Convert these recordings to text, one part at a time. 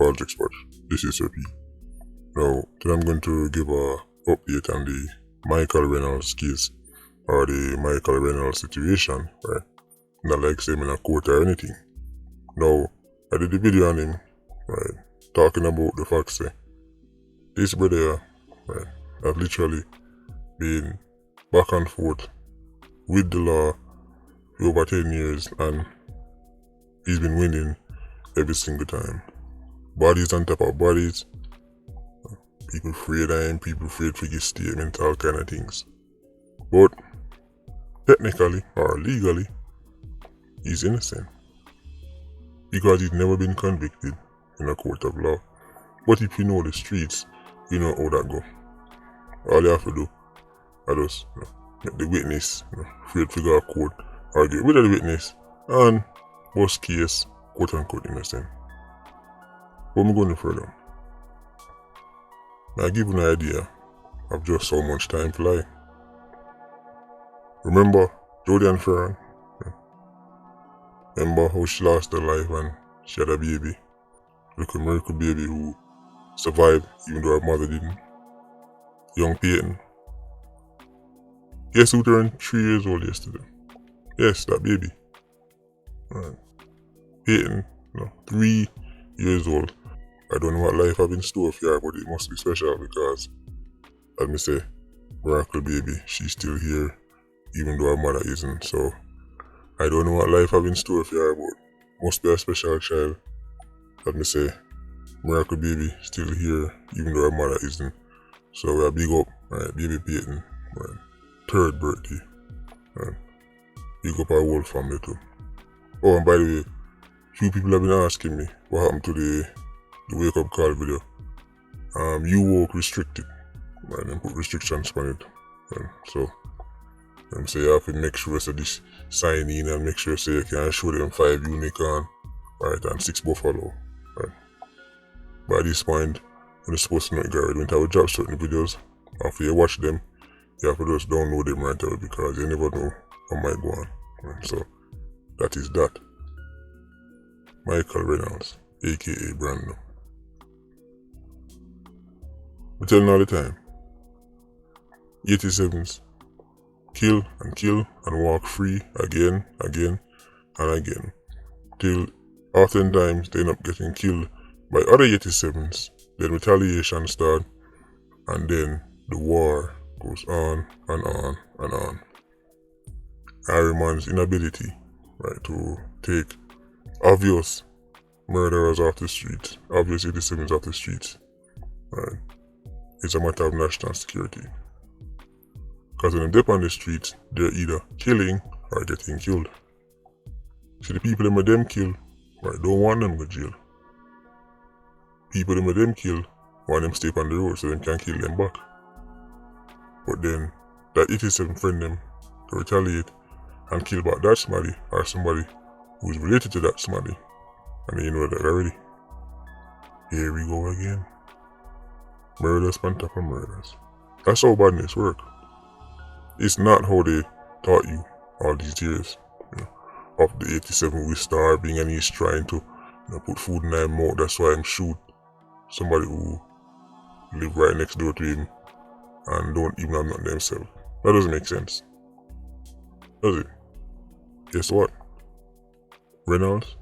Politricks, but this is P. Now, today I'm going to give a update on the Michael Reynolds case, or the Michael Reynolds situation, right? Not like saying in a court or anything. Now, I did a video on him, right, talking about the fact that this brother, right, have literally been back and forth with the law for over 10 years, and he's been winning every single time. Bodies on top of bodies, people afraid of him, people afraid to give statements, all kind of things. But technically or legally, he's innocent because he's never been convicted in a court of law. But if you know the streets, you know how that go. All you have to do is just make the witness afraid to go to court or get rid of the witness, and worst case, quote unquote innocent. But I'm going further. Now I give you an idea of just how much time fly. Remember Jodie and Ferran? Remember how she lost her life and she had a baby? Like a miracle baby who survived even though her mother didn't. Young Peyton. Guess who turned 3 years old yesterday? Yes, that baby. Right. Peyton, 3 years old. I don't know what life have in store for her, but it must be special because, let me say, miracle baby, she's still here, even though her mother isn't. So, I don't know what life have in store for her, but must be a special child. Let me say, miracle baby, still here, even though her mother isn't. So, we are big up, right, baby Peyton, right, 3rd birthday, right. Big up our whole family too. Oh, and by the way, few people have been asking me what happened to the wake up call video. You walk restricted, right, and put restrictions on it. Right. So, say you have to make sure so this sign in and make sure so you can show them 5 unicorn, right, and 6 buffalo, right. By this point, when you're supposed to not get rid, when I will drop certain videos, after you watch them, you have to just download them right away because you never know what might go on. Right. So, that is that. Michael Reynolds, aka Brandon. I tell you all the time, 87s kill and walk free again and again, till oftentimes they end up getting killed by other 87s, then retaliation start, and then the war goes on and on and on. Harriman's inability, right, to take obvious murderers off the streets, obvious 87s off the streets, right, it's a matter of national security. Because when they dip on the streets, they're either killing or getting killed. See, the people them kill, right, don't want them to go jail. People them kill want them stay on the road so they can kill them back. But then that 87 friend them to retaliate and kill back that somebody or somebody who is related to that somebody. And then you know that already. Here we go again. Murders on top of murders. That's how badness work. It's not how they taught you all these years. Of the 87 we starving and he's trying to put food in their mouth. That's why I'm shoot somebody who live right next door to him and don't even have nothing themselves. That doesn't make sense. Does it? Guess what? Reynolds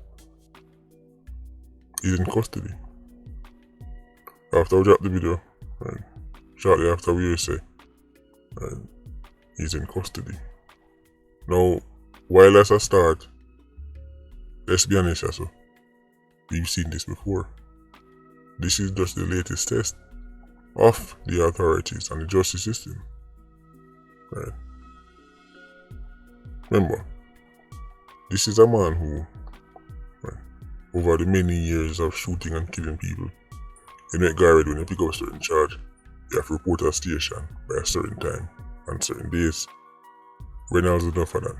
is in custody. After we drop the video, right, shortly after we say, right, he's in custody. Now, while that's a start, let's be honest also, we've seen this before. This is just the latest test of the authorities and the justice system. Right. Remember, this is a man who, right, over the many years of shooting and killing people, you get guarded when you pick up a certain charge, you have to report to a station by a certain time and certain days. Reynolds is enough for that.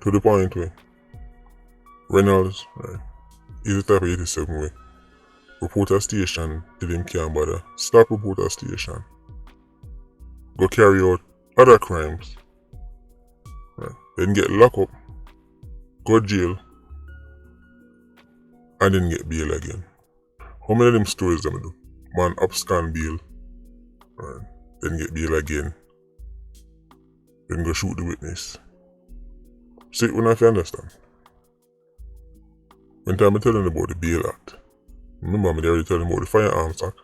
To the point where Reynolds, right, is the type of 87 way. Report a station till him can't bother. Stop report a station. Go carry out other crimes. Right. Then get locked up. Go to jail. and then get bail again. How many of them stories them do? Man abscond bail, right? Then get bail again, then go shoot the witness. See, when I understand. When time I telling about the Bail Act, remember me already telling about the Firearms Act.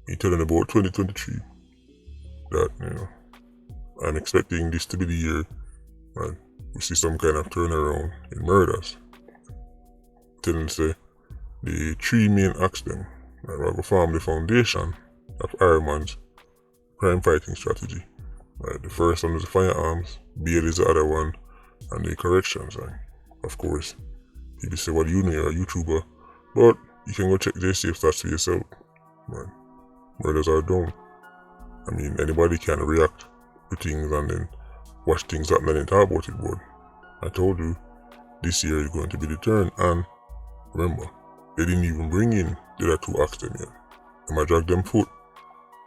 Me telling about 2023 that, I'm expecting this to be the year and we see some kind of turnaround in murders. Telling say the three main acts them that will form the foundation of Ironman's crime fighting strategy. Right, the first one is the firearms, bail is the other one, and the corrections. Right? Of course, people say, well, you're a YouTuber, but you can go check their safe stats for yourself. Right? Murders are done. I mean, anybody can react to things and then watch things happen and then talk about it, but I told you, this year is going to be the turn, and remember, they didn't even bring in the other two acts them yet. They might drag them foot.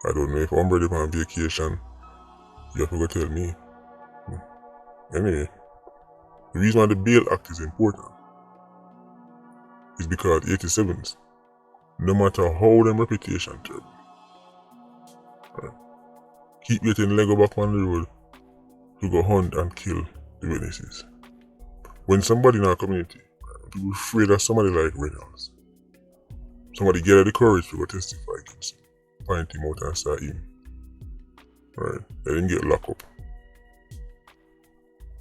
I don't know if I'm ready on vacation. You have to go tell me. Anyway, the reason why the Bail Act is important is because 87s, no matter how them reputation terrible, right, keep getting Lego back on the road to go hunt and kill the witnesses. When somebody in our community, people afraid of somebody like Reynolds, somebody get the courage to go testify against him, find him out and start him. Right, they didn't get locked up.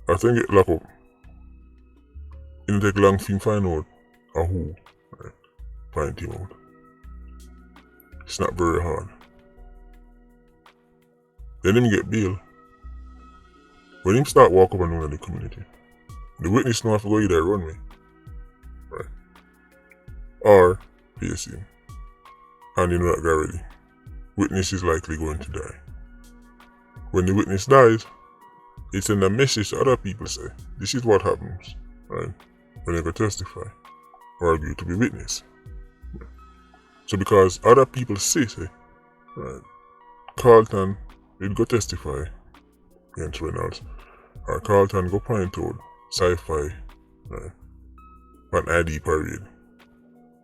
After they get locked up, it didn't take long to find out who, right, find him out. It's not very hard. They didn't get bail. When him start walk up and down in the community, the witness know have to go either runway, right, or face him. And you know that guy already. Witness is likely going to die. When the witness dies, it sends a message to other people say, this is what happens, right, when you go testify or agree to be witness. So because other people say, right, Carlton will go testify against Reynolds, or Carlton go point out Sci-Fi, right, an ID parade.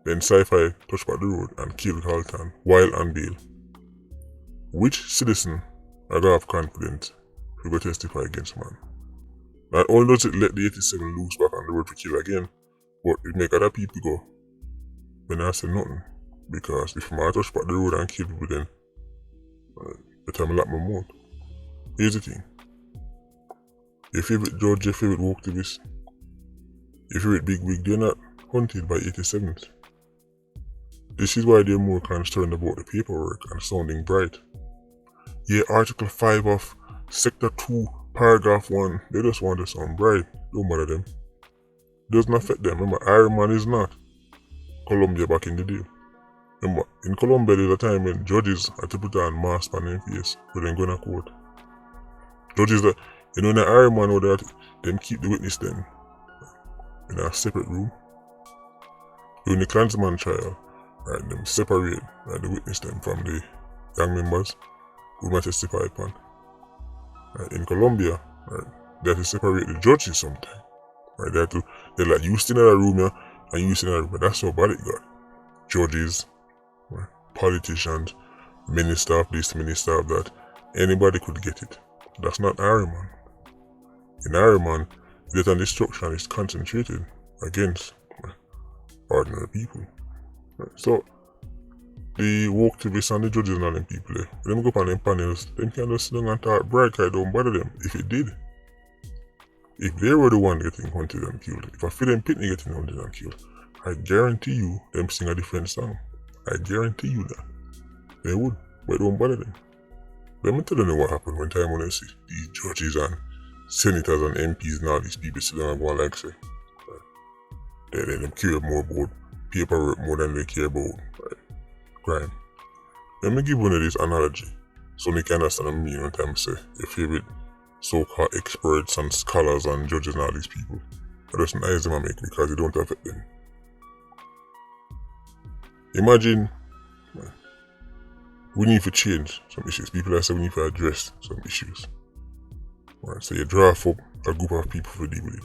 Then Sci-Fi touch back the road and kill Carlton while on bail. Which citizen I don't have confidence to go testify against man? Not only does it let the 87 loose back on the road to kill again, but it make other people go, when I say nothing, because if I touch back the road and kill people then, the time I lock my mouth. Here's the thing. Your favorite judge, your favorite activist, your favorite big wig, they're not hunted by 87s. This is why they're more concerned about the paperwork and sounding bright. Yeah, Article 5 of Sector 2, Paragraph 1, they just want to sound bright. Don't bother them. Doesn't affect them. Remember, Iron Man is not Colombia back in the day. Remember, in Colombia there's a time when judges had to put on masks on their face when they go to court. Judges that, in the Iron Man know that them keep the witness them in a separate room. During the Klansman trial, right, them separate, right, the witness them from the gang members who might testify upon. Right, in Colombia, right, they have to separate the judges sometimes. Right, they're like, you stay in a room here and you stay in a room, but that's how bad it got. Judges, right, politicians, minister of this, minister of that, anybody could get it. That's not Iron Man. In Iron Man, death and destruction is concentrated against, right, ordinary people. Right, so the activists and the judges and all them people, when them go up on them panels, them can just sit down and talk bright, because it don't bother them. If it did, if they were the one getting hunted and killed, if I feel them Pitney getting hunted and killed, I guarantee you them sing a different song. I guarantee you that. They would, but it don't bother them. Let me tell you what happened when time when I see these judges and senators and MPs and all these people sit down and go like say, right, they care more about paperwork more than they care about, right, crime. Let me give one of this analogy so you can understand what I mean when time say your favorite so-called experts and scholars and judges and all these people. But that's nice them I make because it don't affect them. Imagine, man, we need to change some issues. People that say we need to address some issues. Right, so you draft up a group of people to deal with it.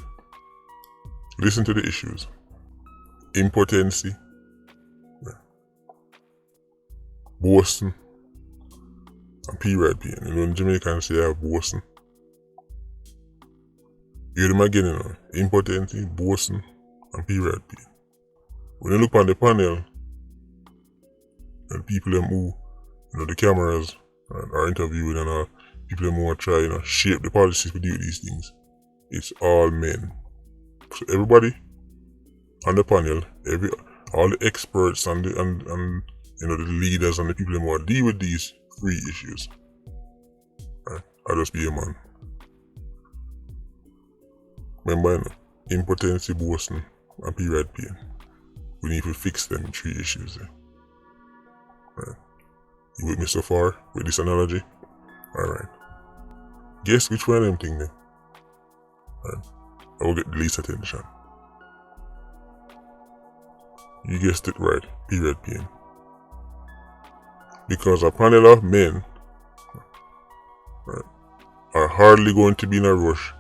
Listen to the issues. impotency, boasting, and period pain. You know, in Jamaican say I have boasting. You hear them again, you know, impotency, boasting, and period pain. When you look on the panel, and people them who, you know, the cameras are interviewing and all, people them who are trying, you know, shape the policies to do these things, it's all men. So everybody on the panel, all the experts and you know, the leaders and the people who want to deal with these three issues, right, I'll just be a man. Remember, you know, impotency, boasting, and period pain. We need to fix them three issues. Right. You with me so far with this analogy? Alright. Guess which one of them thing then? Right. I will get the least attention. You guessed it right, period pain. Because a panel of men, right, are hardly going to be in a rush,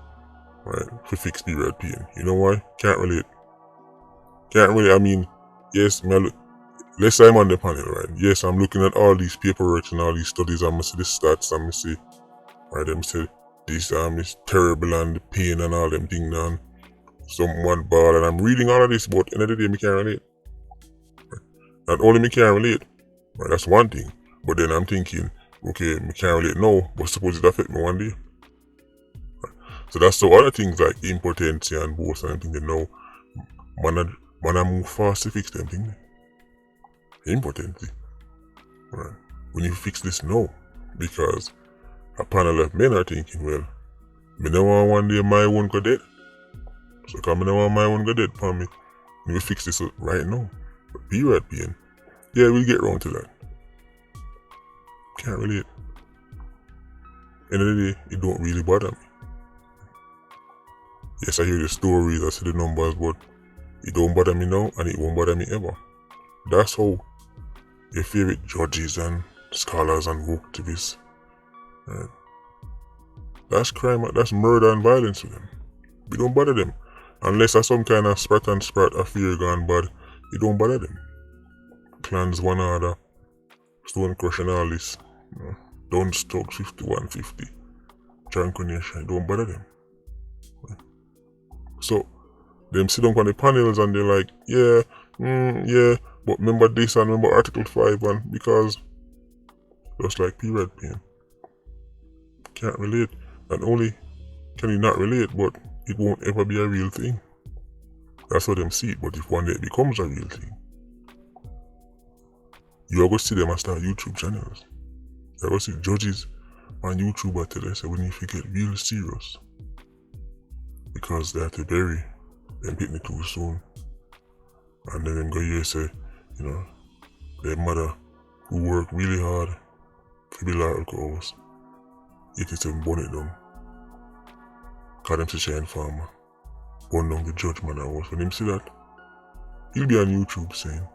right, to fix period pain. You know why? Can't relate. I mean, yes, let's say I'm on the panel, right? Yes, I'm looking at all these paperwork and all these studies, and I see the stats, and I see, right, them say this is terrible and the pain and all them things, and someone bad, and I'm reading all of this, but at the end of the day, me can't relate. Right? Not only me can't relate, right, that's one thing, but then I'm thinking, okay, me can't relate now, but suppose it affect me one day. Right? So that's so other things like impotency and both and things, now, man, I move fast to fix them things. Impotency. Right. We need to fix this now. Because a panel of men are thinking, well, me don't want one day my one go dead. So come, I don't want my one go dead for me. We need to fix this right now. But period pain. Yeah, we'll get round to that. Can't relate. End of the day, it don't really bother me. Yes, I hear the stories, I see the numbers, but it don't bother me now and it won't bother me ever. That's how your favorite judges and scholars and woke activists, right? That's crime, that's murder and violence to them. We don't bother them. Unless there's some kind of sprat affair gone bad, it don't bother them. Clans one another, stone crush and all this, you know, don't stoke 5150, Janko Nation, it don't bother them. Right? So, them sit down on the panels and they're like, yeah, but remember this and remember Article 5 and because just like period pain. Can't relate. Not only can you not relate, but it won't ever be a real thing. That's how them see it, but if one day it becomes a real thing, you are going to see them and start YouTube channels. You are going to see judges on YouTube that tell us that we need to get real serious. Because they have to bury them hitting it too soon. And then them go here say, you know, their mother who worked really hard to build our house, 87 burn it down. Cause them such a farmer, burn down the judge man house. When him see that, he'll be on YouTube saying,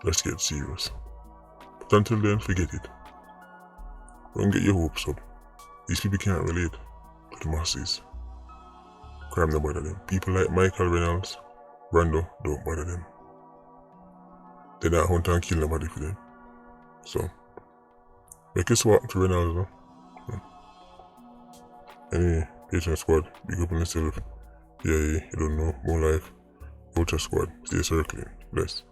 let's get serious. But until then, forget it. Don't get your hopes up. These people can't relate to the masses. Crime don't bother them. People like Michael Reynolds, Brando, don't bother them. They don't hunt and kill nobody for them. So, make a swap to Reynolds now. Anyway, Patreon Squad, big up on yourself. Yeah, you don't know, more life. Ultra Squad, stay circling. Bless.